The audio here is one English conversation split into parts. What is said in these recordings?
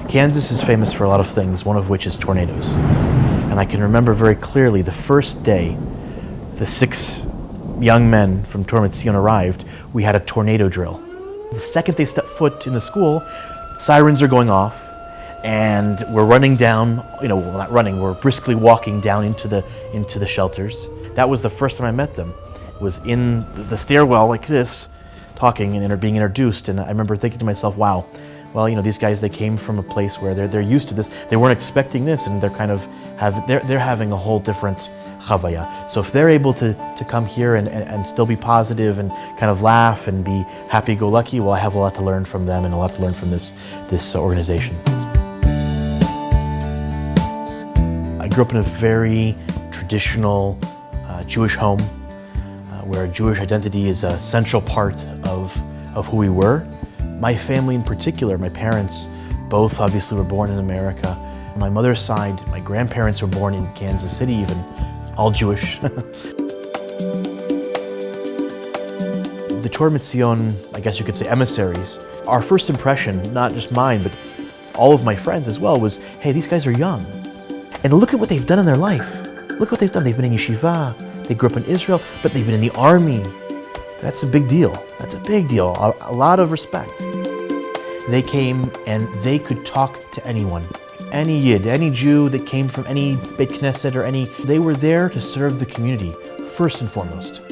Kansas is famous for a lot of things, one of which is tornadoes. And I can remember very clearly the first day the 6 young men from Torah MiTzion arrived, we had a tornado drill. The second they stepped foot in the school, sirens are going off, and we're running down, well, not running, we're briskly walking down into the shelters. That was the first time I met them. It was in the stairwell like this, talking and being introduced, and I remember thinking to myself, wow, well, these guys, they came from a place where they're used to this. They weren't expecting this, and they're kind of they're having a whole different chavaya. So if they're able to come here and still be positive and kind of laugh and be happy-go-lucky, well, I have a lot to learn from them and a lot to learn from this organization. I grew up in a very traditional Jewish home where Jewish identity is a central part of who we were. My family in particular, my parents, both obviously were born in America. On my mother's side, my grandparents were born in Kansas City even, all Jewish. The Torah MiTzion, I guess you could say emissaries, our first impression, not just mine, but all of my friends as well, was, hey, these guys are young. And look at what they've done in their life. Look what they've done. They've been in yeshiva, they grew up in Israel, but they've been in the army. That's a big deal. That's a big deal. A lot of respect. They came and they could talk to anyone. Any Yid, any Jew that came from any Beit Knesset or they were there to serve the community, first and foremost.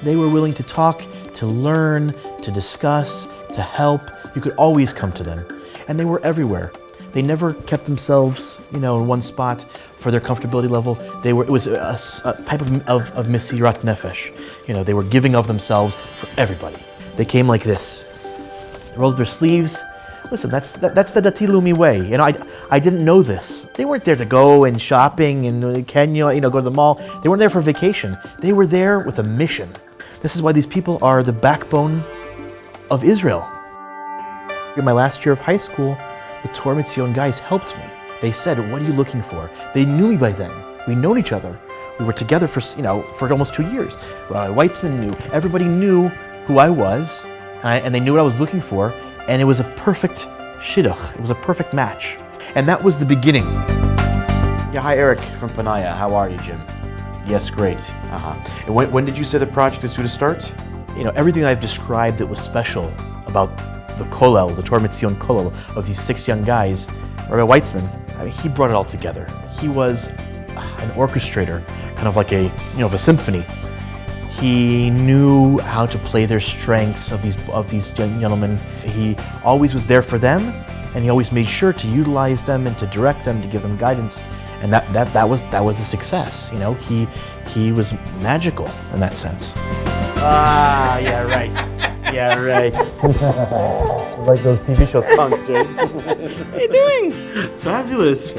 They were willing to talk, to learn, to discuss, to help. You could always come to them. And they were everywhere. They never kept themselves, in one spot for their comfortability level. It was a type of mesirat nefesh. They were giving of themselves for everybody. They came like this. They rolled their sleeves. Listen, that's the Dati Leumi way. I didn't know this. They weren't there to go and shopping in Kenya, go to the mall. They weren't there for vacation. They were there with a mission. This is why these people are the backbone of Israel. In my last year of high school, the Torah MiTzion guys helped me. They said, what are you looking for? They knew me by then. We'd known each other. We were together for almost 2 years. Weitzman knew. Everybody knew who I was, and they knew what I was looking for, and it was a perfect shidduch. It was a perfect match. And that was the beginning. Yeah, hi, Eric from Panaya. How are you, Jim? Yes, great. And when did you say the project is due to start? Everything I've described that was special about the kollel, the Torah MiTzion kollel of these 6 young guys, Rabbi Weitzman, he brought it all together. He was an orchestrator, kind of like a symphony. He knew how to play their strengths of these young gentlemen. He always was there for them, and he always made sure to utilize them and to direct them, to give them guidance, and that was the success. He was magical in that sense. Yeah, right. Yeah, right. Like those TV shows, punks, right? What are you doing? Fabulous.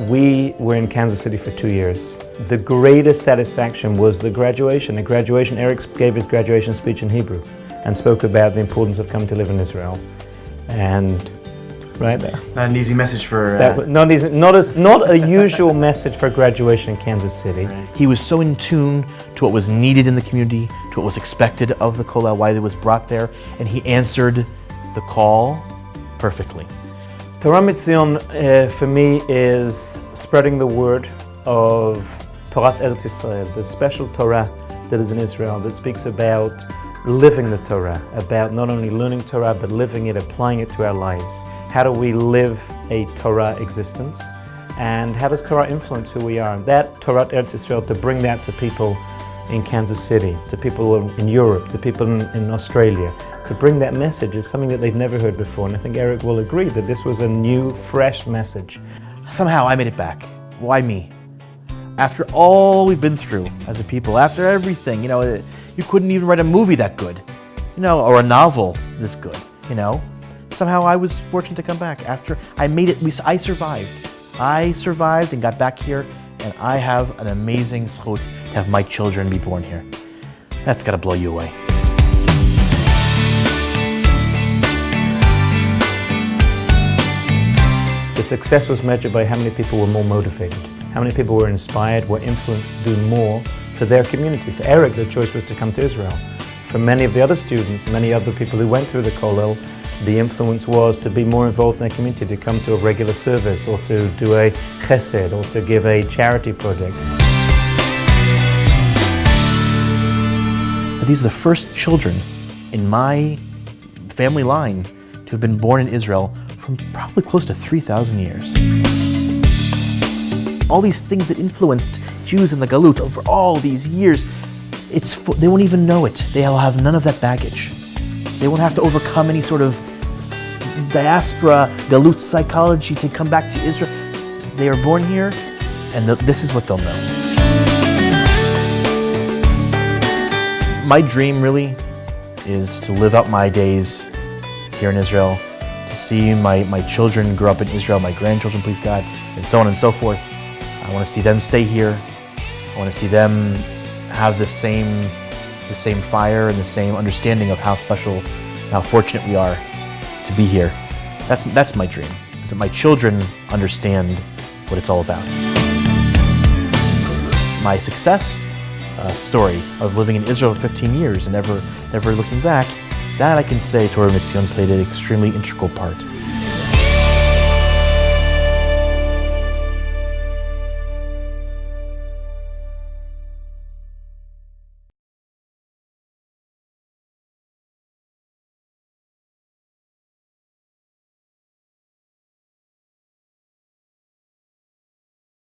We were in Kansas City for 2 years. The greatest satisfaction was the graduation. Eric gave his graduation speech in Hebrew and spoke about the importance of coming to live in Israel. And right there. Not an easy message for... Not a usual message for graduation in Kansas City. Right. He was so in tune to what was needed in the community, to what was expected of the kollel, why it was brought there, and he answered the call perfectly. Torah MiTzion for me is spreading the word of Torah Eretz Yisrael, the special Torah that is in Israel, that speaks about living the Torah, about not only learning Torah, but living it, applying it to our lives. How do we live a Torah existence? And how does Torah influence who we are? That Torah Eretz Yisrael, to bring that to people in Kansas City, to people in Europe, to people in Australia, to bring that message is something that they've never heard before. And I think Eric will agree that this was a new, fresh message. Somehow I made it back. Why me? After all we've been through as a people, after everything, you couldn't even write a movie that good, or a novel this good, Somehow I was fortunate to come back. After I made it, I survived. I survived and got back here, and I have an amazing zchut to have my children be born here. That's gotta blow you away. The success was measured by how many people were more motivated, how many people were inspired, were influenced to do more for their community. For Eric, the choice was to come to Israel. For many of the other students, many other people who went through the kollel, the influence was to be more involved in the community, to come to a regular service or to do a chesed or to give a charity project. These are the first children in my family line to have been born in Israel from probably close to 3,000 years. All these things that influenced Jews in the Galut over all these years, they won't even know it. They'll have none of that baggage. They won't have to overcome any sort of diaspora, Galut psychology to come back to Israel. They are born here, and this is what they'll know. My dream really is to live out my days here in Israel, to see my children grow up in Israel, my grandchildren, please God, and so on and so forth. I want to see them stay here. I want to see them have the same fire and the same understanding of how special, how fortunate we are to be here. That's my dream, is that my children understand what it's all about. My success story of living in Israel for 15 years and never looking back, that I can say Torah MiTzion played an extremely integral part.